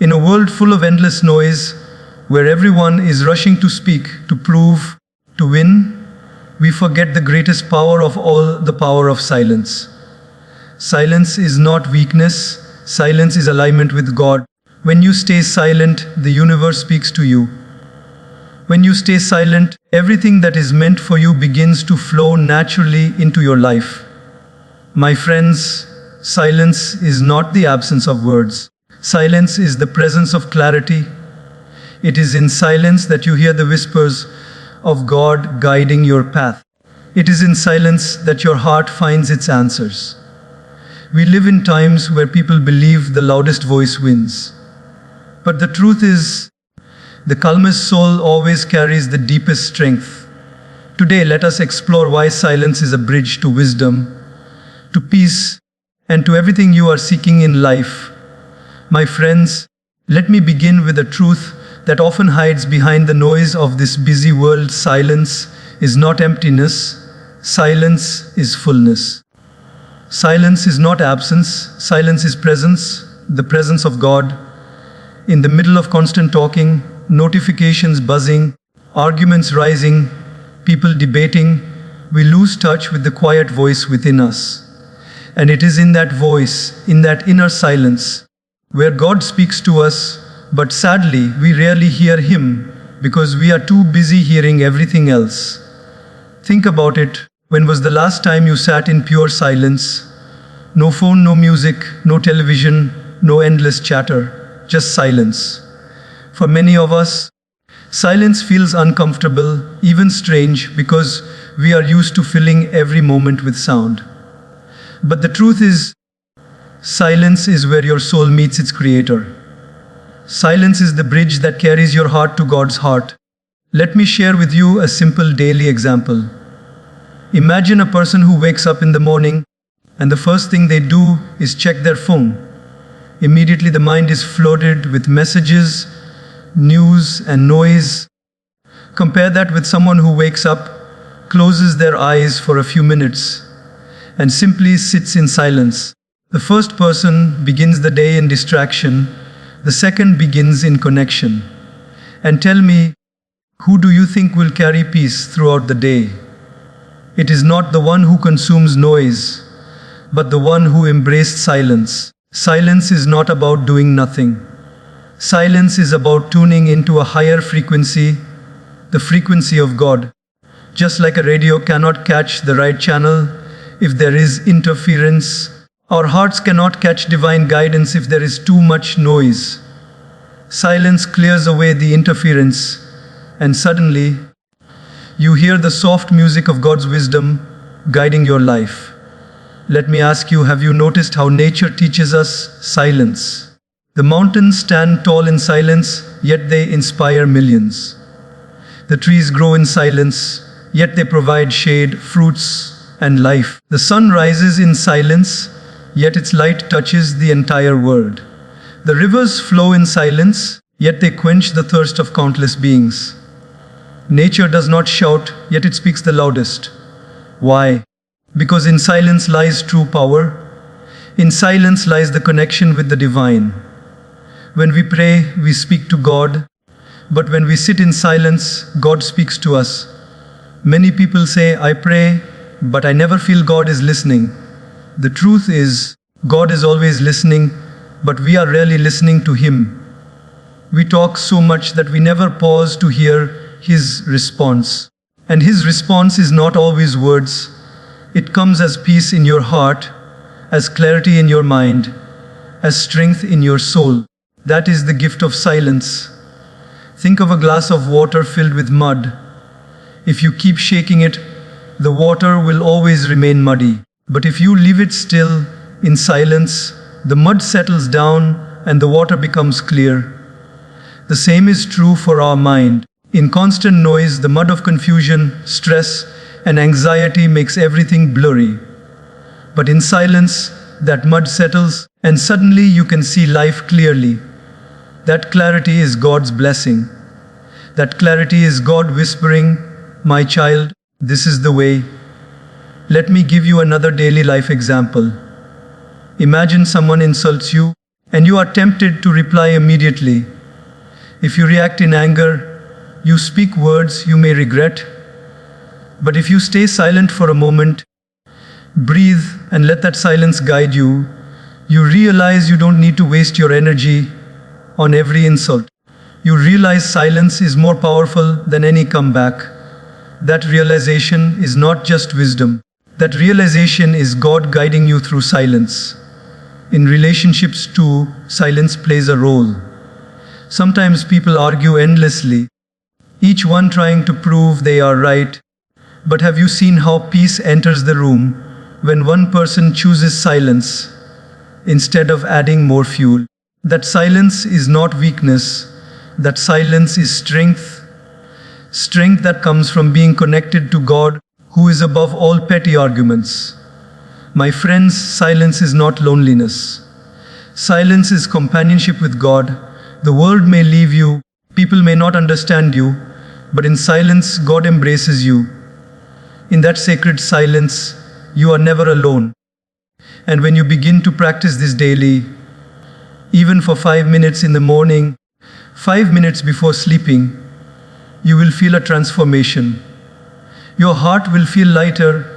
In a world full of endless noise, where everyone is rushing to speak, to prove, to win, we forget the greatest power of all, the power of silence. Silence is not weakness, silence is alignment with God. When you stay silent, the universe speaks to you. When you stay silent, everything that is meant for you begins to flow naturally into your life. My friends, silence is not the absence of words. Silence is the presence of clarity. It is in silence that you hear the whispers of God guiding your path. It is in silence that your heart finds its answers. We live in times where people believe the loudest voice wins. But the truth is, the calmest soul always carries the deepest strength. Today, let us explore why silence is a bridge to wisdom, to peace, and to everything you are seeking in life. My friends, let me begin with a truth that often hides behind the noise of this busy world. Silence is not emptiness, silence is fullness. Silence is not absence, silence is presence, the presence of God. In the middle of constant talking, notifications buzzing, arguments rising, people debating, we lose touch with the quiet voice within us. And it is in that voice, in that inner silence, where God speaks to us, but sadly, we rarely hear Him because we are too busy hearing everything else. Think about it. When was the last time you sat in pure silence? No phone, no music, no television, no endless chatter, just silence. For many of us, silence feels uncomfortable, even strange, because we are used to filling every moment with sound. But the truth is, silence is where your soul meets its creator. Silence is the bridge that carries your heart to God's heart. Let me share with you a simple daily example. Imagine a person who wakes up in the morning and the first thing they do is check their phone. Immediately the mind is flooded with messages, news and noise. Compare that with someone who wakes up, closes their eyes for a few minutes, and simply sits in silence. The first person begins the day in distraction, the second begins in connection. And tell me, who do you think will carry peace throughout the day? It is not the one who consumes noise, but the one who embraced silence. Silence is not about doing nothing. Silence is about tuning into a higher frequency, the frequency of God. Just like a radio cannot catch the right channel if there is interference, our hearts cannot catch divine guidance if there is too much noise. Silence clears away the interference, and suddenly, you hear the soft music of God's wisdom guiding your life. Let me ask you, have you noticed how nature teaches us silence? The mountains stand tall in silence, yet they inspire millions. The trees grow in silence, yet they provide shade, fruits, and life. The sun rises in silence, yet its light touches the entire world. The rivers flow in silence, yet they quench the thirst of countless beings. Nature does not shout, yet it speaks the loudest. Why? Because in silence lies true power. In silence lies the connection with the divine. When we pray, we speak to God. But when we sit in silence, God speaks to us. Many people say, I pray, but I never feel God is listening. The truth is, God is always listening, but we are rarely listening to Him. We talk so much that we never pause to hear His response. And His response is not always words. It comes as peace in your heart, as clarity in your mind, as strength in your soul. That is the gift of silence. Think of a glass of water filled with mud. If you keep shaking it, the water will always remain muddy. But if you leave it still, in silence, the mud settles down and the water becomes clear. The same is true for our mind. In constant noise, the mud of confusion, stress, and anxiety makes everything blurry. But in silence, that mud settles, and suddenly you can see life clearly. That clarity is God's blessing. That clarity is God whispering, my child, this is the way. Let me give you another daily life example. Imagine someone insults you, and you are tempted to reply immediately. If you react in anger, you speak words you may regret. But if you stay silent for a moment, breathe and let that silence guide you, you realize you don't need to waste your energy on every insult. You realize silence is more powerful than any comeback. That realization is not just wisdom. That realization is God guiding you through silence. In relationships too, silence plays a role. Sometimes people argue endlessly, each one trying to prove they are right. But have you seen how peace enters the room when one person chooses silence instead of adding more fuel? That silence is not weakness. That silence is strength. Strength that comes from being connected to God, who is above all petty arguments. My friends, silence is not loneliness. Silence is companionship with God. The world may leave you, people may not understand you, but in silence, God embraces you. In that sacred silence, you are never alone. And when you begin to practice this daily, even for 5 minutes in the morning, 5 minutes before sleeping, you will feel a transformation. Your heart will feel lighter,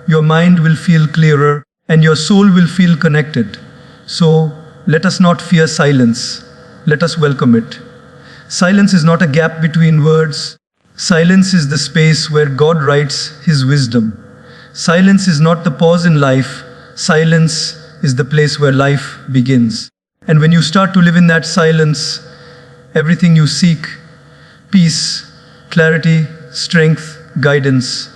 your mind will feel clearer, and your soul will feel connected. So, let us not fear silence. Let us welcome it. Silence is not a gap between words. Silence is the space where God writes His wisdom. Silence is not the pause in life. Silence is the place where life begins. And when you start to live in that silence, everything you seek, peace, clarity, strength, guidance,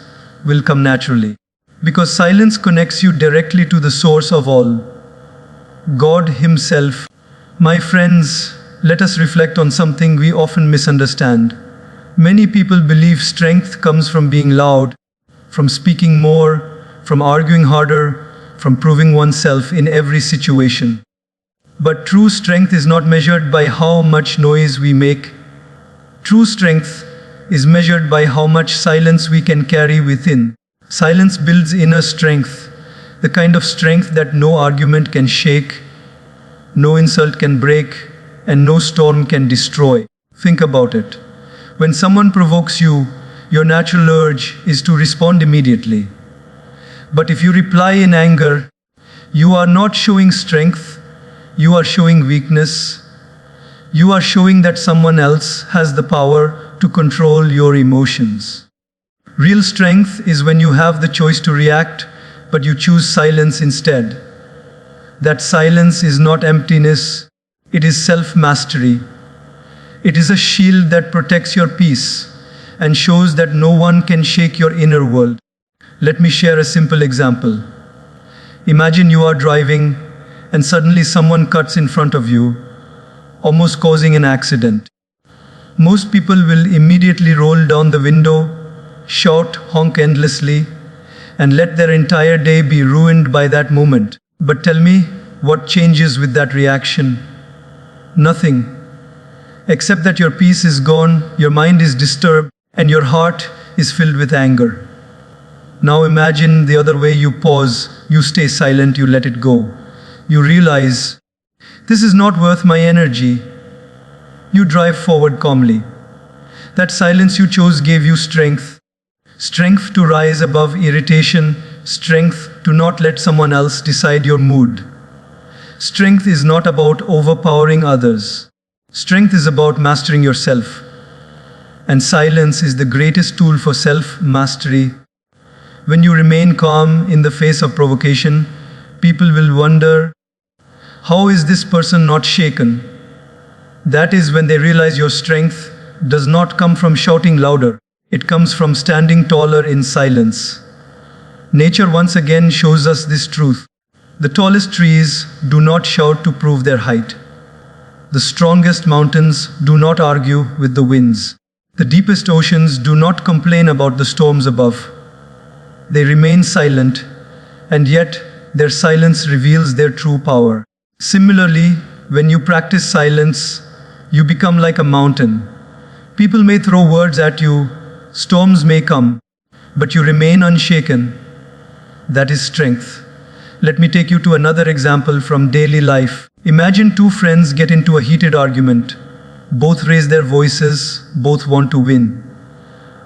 will come naturally. Because silence connects you directly to the source of all, God Himself. My friends, let us reflect on something we often misunderstand. Many people believe strength comes from being loud, from speaking more, from arguing harder, from proving oneself in every situation. But true strength is not measured by how much noise we make. True strength is measured by how much silence we can carry within. Silence builds inner strength, the kind of strength that no argument can shake, no insult can break, and no storm can destroy. Think about it. When someone provokes you, your natural urge is to respond immediately. But if you reply in anger, you are not showing strength, you are showing weakness. You are showing that someone else has the power to control your emotions. Real strength is when you have the choice to react, but you choose silence instead. That silence is not emptiness, it is self-mastery. It is a shield that protects your peace and shows that no one can shake your inner world. Let me share a simple example. Imagine you are driving and suddenly someone cuts in front of you, almost causing an accident. Most people will immediately roll down the window, shout, honk endlessly, and let their entire day be ruined by that moment. But tell me, what changes with that reaction? Nothing. Except that your peace is gone, your mind is disturbed, and your heart is filled with anger. Now imagine the other way. You pause, you stay silent, you let it go. You realize, this is not worth my energy. You drive forward calmly. That silence you chose gave you strength. Strength to rise above irritation, strength to not let someone else decide your mood. Strength is not about overpowering others. Strength is about mastering yourself. And silence is the greatest tool for self-mastery. When you remain calm in the face of provocation, people will wonder, how is this person not shaken? That is when they realize your strength does not come from shouting louder. It comes from standing taller in silence. Nature once again shows us this truth. The tallest trees do not shout to prove their height. The strongest mountains do not argue with the winds. The deepest oceans do not complain about the storms above. They remain silent, and yet their silence reveals their true power. Similarly, when you practice silence, you become like a mountain. People may throw words at you, storms may come, but you remain unshaken. That is strength. Let me take you to another example from daily life. Imagine two friends get into a heated argument. Both raise their voices, both want to win.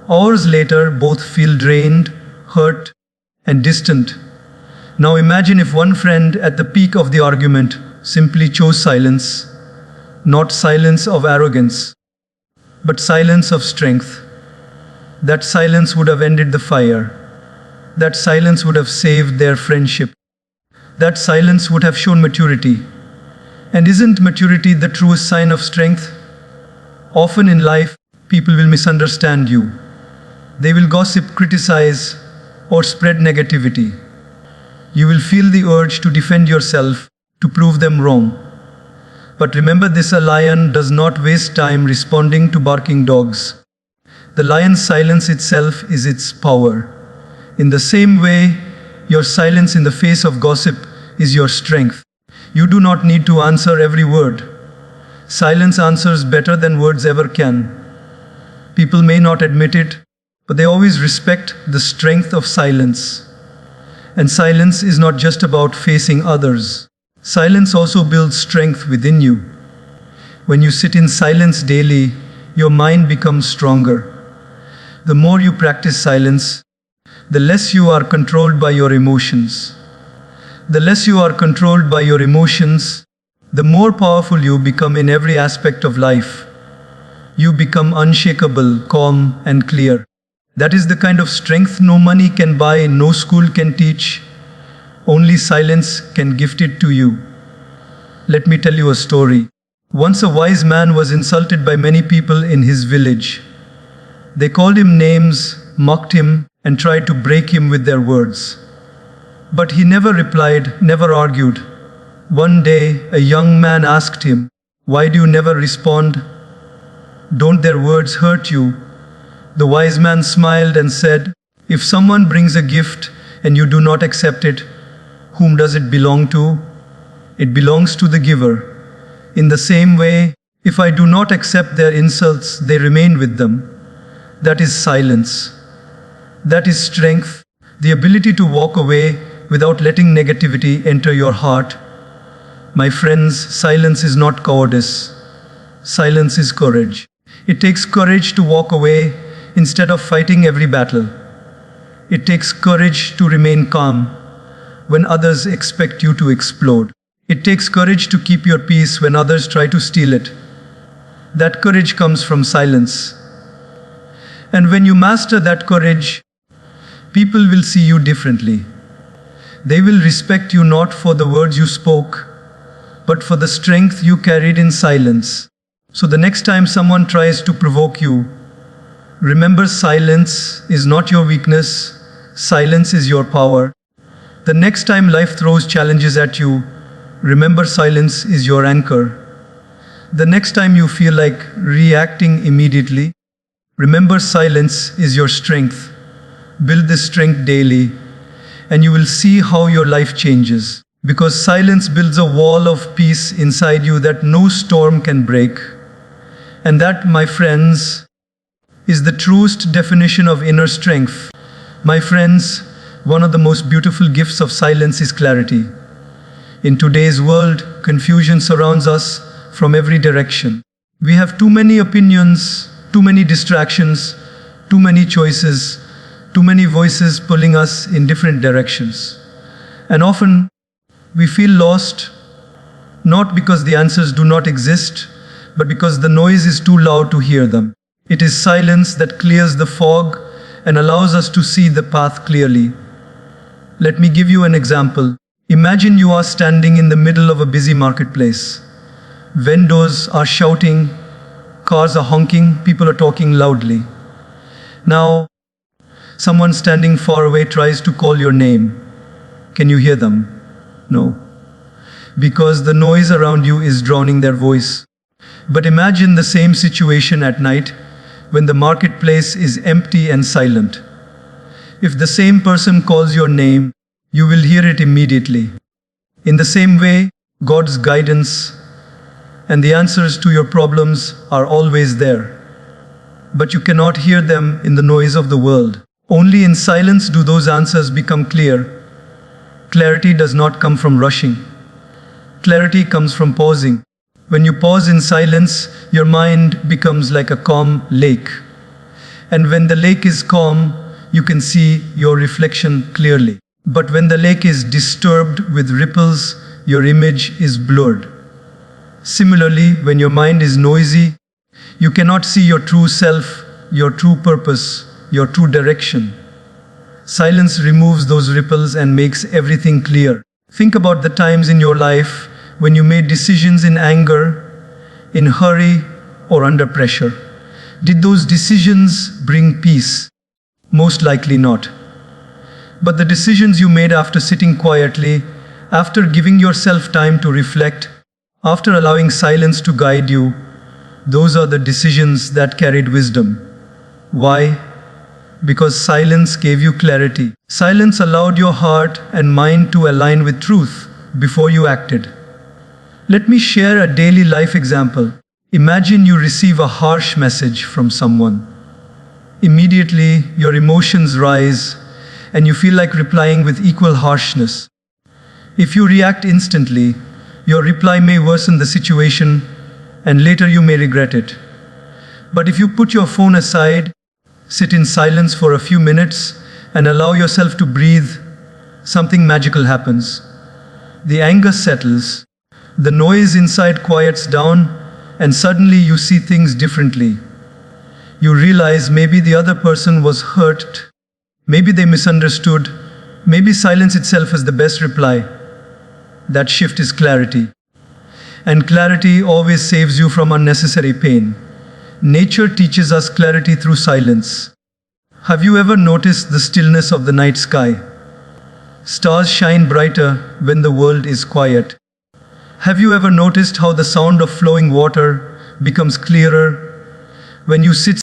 Hours later, both feel drained, hurt, and distant. Now imagine if one friend at the peak of the argument simply chose silence, not silence of arrogance, but silence of strength. That silence would have ended the fire. That silence would have saved their friendship. That silence would have shown maturity. And isn't maturity the truest sign of strength? Often in life, people will misunderstand you. They will gossip, criticize, or spread negativity. You will feel the urge to defend yourself, to prove them wrong. But remember this, a lion does not waste time responding to barking dogs. The lion's silence itself is its power. In the same way, your silence in the face of gossip is your strength. You do not need to answer every word. Silence answers better than words ever can. People may not admit it, but they always respect the strength of silence. And silence is not just about facing others. Silence also builds strength within you. When you sit in silence daily, your mind becomes stronger. The more you practice silence, the less you are controlled by your emotions. The less you are controlled by your emotions, the more powerful you become in every aspect of life. You become unshakable, calm, and clear. That is the kind of strength no money can buy, no school can teach. Only silence can gift it to you. Let me tell you a story. Once a wise man was insulted by many people in his village. They called him names, mocked him, and tried to break him with their words. But he never replied, never argued. One day, a young man asked him, "Why do you never respond? Don't their words hurt you?" The wise man smiled and said, "If someone brings a gift and you do not accept it, whom does it belong to? It belongs to the giver. In the same way, if I do not accept their insults, they remain with them." That is silence. That is strength, the ability to walk away without letting negativity enter your heart. My friends, silence is not cowardice. Silence is courage. It takes courage to walk away instead of fighting every battle. It takes courage to remain calm when others expect you to explode. It takes courage to keep your peace when others try to steal it. That courage comes from silence. And when you master that courage, people will see you differently. They will respect you not for the words you spoke, but for the strength you carried in silence. So the next time someone tries to provoke you, remember silence is not your weakness, silence is your power. The next time life throws challenges at you, remember silence is your anchor. The next time you feel like reacting immediately, remember silence is your strength. Build this strength daily, and you will see how your life changes. Because silence builds a wall of peace inside you that no storm can break. And that, my friends, is the truest definition of inner strength. My friends, one of the most beautiful gifts of silence is clarity. In today's world, confusion surrounds us from every direction. We have too many opinions, too many distractions, too many choices, too many voices pulling us in different directions. And often, we feel lost, not because the answers do not exist, but because the noise is too loud to hear them. It is silence that clears the fog and allows us to see the path clearly. Let me give you an example. Imagine you are standing in the middle of a busy marketplace. Vendors are shouting, cars are honking, people are talking loudly. Now, someone standing far away tries to call your name. Can you hear them? No. Because the noise around you is drowning their voice. But imagine the same situation at night when the marketplace is empty and silent. If the same person calls your name, you will hear it immediately. In the same way, God's guidance and the answers to your problems are always there. But you cannot hear them in the noise of the world. Only in silence do those answers become clear. Clarity does not come from rushing. Clarity comes from pausing. When you pause in silence, your mind becomes like a calm lake. And when the lake is calm, you can see your reflection clearly. But when the lake is disturbed with ripples, your image is blurred. Similarly, when your mind is noisy, you cannot see your true self, your true purpose, your true direction. Silence removes those ripples and makes everything clear. Think about the times in your life when you made decisions in anger, in hurry, or under pressure. Did those decisions bring peace? Most likely not. But the decisions you made after sitting quietly, after giving yourself time to reflect, after allowing silence to guide you, those are the decisions that carried wisdom. Why? Because silence gave you clarity. Silence allowed your heart and mind to align with truth before you acted. Let me share a daily life example. Imagine you receive a harsh message from someone. Immediately, your emotions rise and you feel like replying with equal harshness. If you react instantly, your reply may worsen the situation and later you may regret it. But if you put your phone aside, sit in silence for a few minutes, and allow yourself to breathe, something magical happens. The anger settles, the noise inside quiets down, and suddenly you see things differently. You realize maybe the other person was hurt, maybe they misunderstood, maybe silence itself is the best reply. That shift is clarity. And clarity always saves you from unnecessary pain. Nature teaches us clarity through silence. Have you ever noticed the stillness of the night sky? Stars shine brighter when the world is quiet. Have you ever noticed how the sound of flowing water becomes clearer when you sit